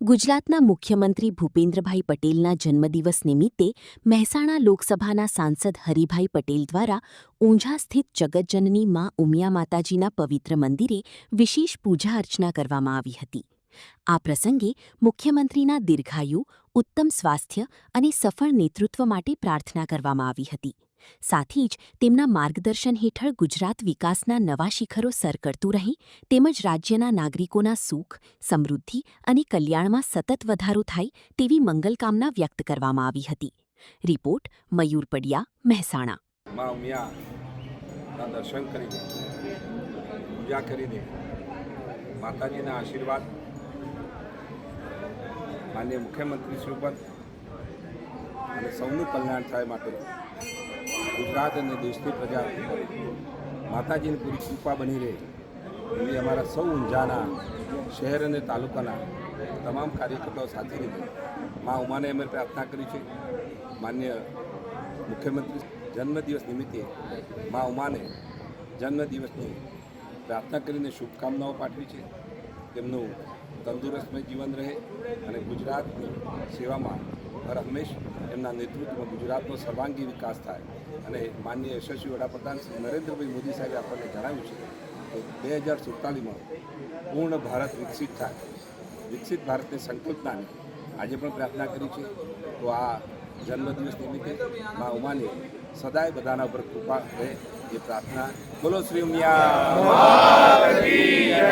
ગુજરાતના મુખ્યમંત્રી ભૂપેન્દ્રભાઈ પટેલના જન્મદિવસ નિમિત્તે મહેસાણા લોકસભાના સાંસદ હરિભાઈ પટેલ દ્વારા ઊંઝા સ્થિત જગતજનની મા ઉમિયા માતાજીના પવિત્ર મંદિરે વિશેષ પૂજા અર્ચના કરવામાં આવી હતી. આ પ્રસંગે મુખ્યમંત્રીના દીર્ઘાયુ, ઉત્તમ સ્વાસ્થ્ય અને સફળ નેતૃત્વ માટે પ્રાર્થના કરવામાં આવી હતી. સાથે જ તેમના માર્ગદર્શન હેઠળ ગુજરાત વિકાસના નવા શિખરો સર કરતું રહે તેમજ રાજ્યના નાગરિકોના સુખ, સમૃદ્ધિ અને કલ્યાણમાં સતત વધારો થાય તેવી મંગલકામના વ્યક્ત કરવામાં આવી હતી. રિપોર્ટ મયુર પડિયા, મહેસાણા. મા ઉમિયાના દર્શન કરીને પૂજા કરીને માતાજીના આશીર્વાદ માનનીય મુખ્યમંત્રી શ્રી ઉપર અને સૌનું કલ્યાણ થાય માટે ગુજરાત અને દેશની પ્રજા માતાજીની પૂરી કૃપા બની રહે એવી અમારા સૌ ઊંઝાના શહેર અને તાલુકાના તમામ કાર્યકર્તાઓ સાથે રીતે મા ઉમાને અમે પ્રાર્થના કરી છે. માનનીય મુખ્યમંત્રી જન્મદિવસ નિમિત્તે મા ઉમાને જન્મદિવસની પ્રાર્થના કરીને શુભકામનાઓ પાઠવી છે. તેમનું તંદુરસ્તમય જીવન રહે અને ગુજરાતની સેવામાં હર હંમેશ એમના નેતૃત્વમાં ગુજરાતનો સર્વાંગી વિકાસ થાય અને માનનીય યશસ્વી વડાપ્રધાન શ્રી નરેન્દ્રભાઈ મોદી સાહેબે આપણને જણાવ્યું છે કે 2047માં પૂર્ણ ભારત વિકસિત થાય. વિકસિત ભારતની સંકલ્પનાને આજે પણ પ્રાર્થના કરી છે. તો આ જન્મદિવસ નિમિત્તે મા ઉમાની સદાય બધાના ઉપર કૃપા રહે એ પ્રાર્થના. બોલો શ્રી ઉમિયા.